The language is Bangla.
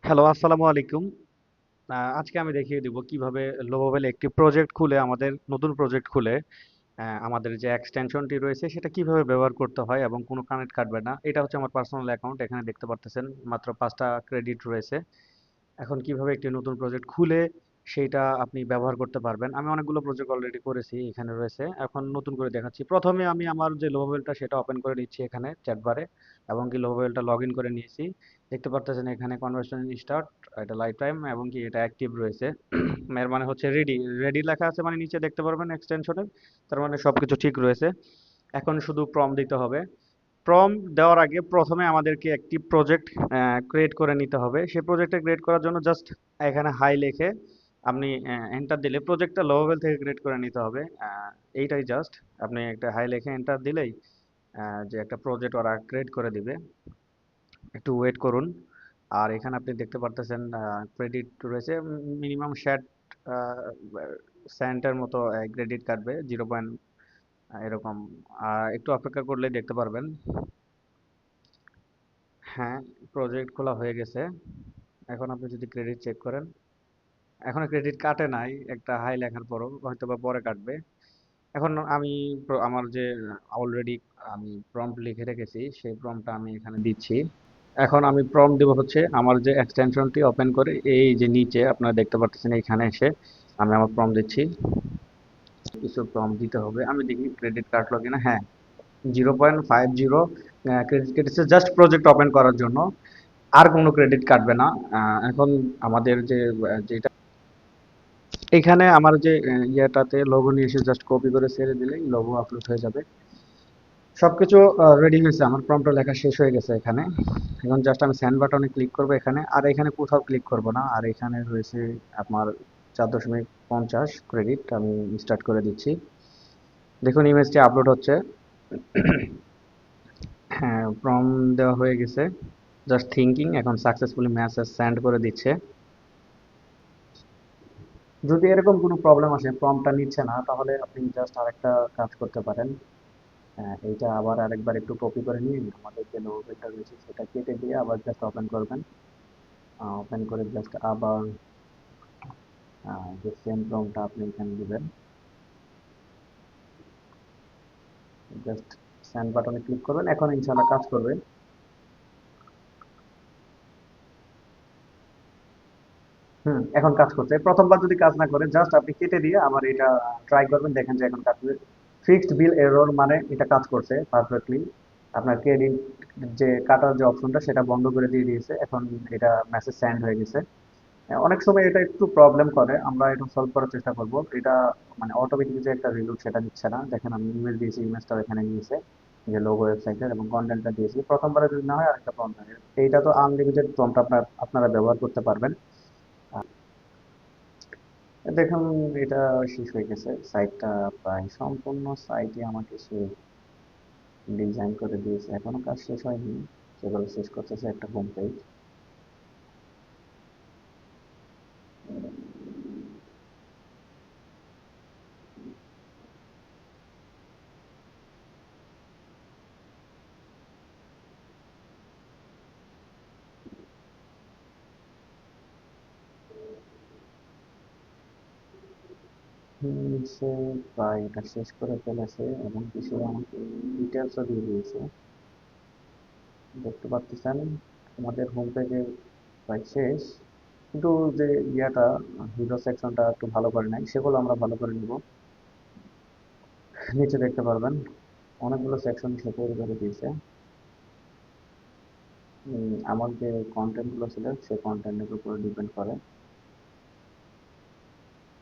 হ্যালো, আসসালামু আলাইকুম। আজকে আমি দেখিয়ে দিব কিভাবে লোভোভেলে একটি প্রজেক্ট খুলে নতুন প্রজেক্ট খুলে আমাদের যে এক্সটেনশনটি রয়েছে সেটা কিভাবে ব্যবহার করতে হয় এবং কোনো কানেক্ট কাটবে না। এটা হচ্ছে আমার পার্সোনাল অ্যাকাউন্ট। এখানে দেখতে পারতেছেন মাত্র 5টা ক্রেডিট রয়েছে। এখন কিভাবে একটি নতুন প্রজেক্ট খুলে সেইটা আপনি ব্যবহার করতে পারবেন। আমি অনেকগুলো প্রজেক্ট অলরেডি করেছি, এখানে রয়েছে। এখন নতুন করে দেখাচ্ছি। প্রথমে আমি আমার যে লোভোভেলটা সেটা ওপেন করে নিচ্ছি এখানে চ্যাট বারে, এবং কি লোভোভেলটা লগ ইন করে নিয়েছি। দেখতে পারতেছেন এখানে কনভার্সন স্টার্ট, এটা লাইফ টাইম এবং কি এটা অ্যাক্টিভ রয়েছে। এর মানে হচ্ছে রেডি রেডি লেখা আছে, মানে নিচে দেখতে পারবেন এক্সটেনশনের। তার মানে সবকিছু ঠিক রয়েছে। এখন শুধু প্রম্পট দিতে হবে। প্রম্পট দেওয়ার আগে প্রথমে আমাদেরকে একটি প্রজেক্ট ক্রিয়েট করে নিতে হবে। সেই প্রজেক্টটা ক্রিয়েট করার জন্য জাস্ট এখানে হাই লিখে আপনি এন্টার দিলে প্রজেক্টটা লো লেভেল থেকে ক্রিয়েট করে নিতে হবে। এইটাই জাস্ট, আপনি একটা হাই লিখে এন্টার দিলেই যে একটা প্রজেক্ট ওরা ক্রিয়েট করে দিবে। একটু ওয়েট করুন। আর এখানে আপনি দেখতে পারতেছেন ক্রেডিট রয়েছে মিনিমাম ষাট সেন্টের মতো ক্রেডিট কাটবে, 0 এরকম। একটু অপেক্ষা করলে দেখতে পারবেন। হ্যাঁ, প্রজেক্ট খোলা হয়ে গেছে। এখন আপনি যদি ক্রেডিট চেক করেন, এখনো ক্রেডিট কাটে নাই, একটা হাই লেখার পরও হয়তো বা পরে কাটবে। এখন আমি আমার যে অলরেডি আমি প্রম্পট লিখে রেখেছি সেই প্রম্পটটা আমি এখানে দিচ্ছি। এখন আমি প্রম্পট দেব হচ্ছে আমার যে এক্সটেনশনটি ওপেন করে এই যে নিচে আপনারা দেখতে পাচ্ছেন, এইখানে এসে আমি আমার প্রম্পট দিচ্ছি। কিছু প্রম্পট দিতে হবে, আমি দেখি ক্রেডিট কাটলো কিনা। হ্যাঁ, 0.50 ক্রেডিট কেটেছে জাস্ট প্রজেক্ট ওপেন করার জন্য। আর কোনো ক্রেডিট কাটবে না। এখন আমাদের যেটা এখানে আমার যে ইয়েটাতে লোগো নিয়ে এসে জাস্ট কপি করে ছেড়ে দিলেই লোগো আপলোড হয়ে যাবে। সবকিছু রেডি হয়েছে, আমার প্রম্পটটা লেখা শেষ হয়ে গেছে এখানে। এখন জাস্ট আমি সেন্ড বাটনে ক্লিক করবো এখানে, আর এখানে কোথাও ক্লিক করব না। আর এখানে রয়েছে আপনার 4.50 ক্রেডিট, আমি স্টার্ট করে দিচ্ছি। দেখুন ইমেজটি আপলোড হচ্ছে। হ্যাঁ, প্রম্পট দেওয়া হয়ে গেছে। জাস্ট থিঙ্কিং, এখন সাকসেসফুলি মেসেজ সেন্ড করে দিচ্ছে। যদি এরকম কোনো প্রবলেম আসে, প্রম্পটটা নিচ্ছে না, তাহলে আপনি জাস্ট আরেকটা কাজ করতে পারেন। এইটা আবার আরেকবার একটু কপি করে নিয়ে আমাদের যে লোগোটা রয়েছে সেটা কেটে দিয়ে আবার জাস্ট ওপেন করবেন। ওপেন করে জাস্ট আবার যে সেম প্রম্পটটা আপনি এখানে দিবেন। জাস্ট সেন্ড বাটনে ক্লিক করবেন, এখন ইনশাআল্লাহ কাজ করবে। এখন কাজ করছে। প্রথমবার যদি কাজ না করে জাস্ট আপনি কেটে দিয়ে আবার এটা ট্রাই করবেন, দেখেন যে এখন কাজ করবে। ফিক্সড বিল এরর মানে এটা কাজ করছে পারফেক্টলি। আপনার ক্রেডিট যে কাটার যে অপশনটা সেটা বন্ধ করে দিয়ে দিয়েছে, এখন এটা মেসেজ সেন্ড হয়ে গেছে। অনেক সময় এটা একটু প্রবলেম করে, আমরা এটা সলভ করার চেষ্টা করব। এটা মানে অটোমেটিক যে একটা রিলোড সেটা দিচ্ছে না। দেখেন আমি ইমেজ দিয়েছি, ইমেজটাও এখানে নিয়েছে, যে লোগো ওয়েবসাইটের, এবং কন্টেন্টটা দিয়েছি। প্রথমবারে যদি না হয় আরেকটা প্রম্পট থাকে। এইটা তো আনলিমিটেড প্রম্পট আপনারা ব্যবহার করতে পারবেন। দেখুন এটা শেষ হয়ে গেছে, সাইটটা প্রায় সম্পূর্ণ। সাইটে আমাকে সে ডিজাইন করে দিয়েছে, এখনো কাজ শেষ হয়নি। সেগুলো শেষ করতেছে একটা হোম পেজ। সে প্রায় এটা শেষ করে ফেলেছে, এবং কিছু আমাকে ডিটেলসও দিয়ে দিয়েছে। দেখতে পাচ্ছেন আমাদের হোম পেজে প্রায় শেষ। কিন্তু যে ইয়াটা হিরো সেকশনটা একটু ভালো করে নাই, সেগুলো আমরা ভালো করে নিব। নিচে দেখতে পারবেন অনেকগুলো সেকশন সে তৈরি করে দিয়েছে। আমার যে কন্টেন্ট গুলো ছিল সেই কন্টেন্টের উপর ডিপেন্ড করে।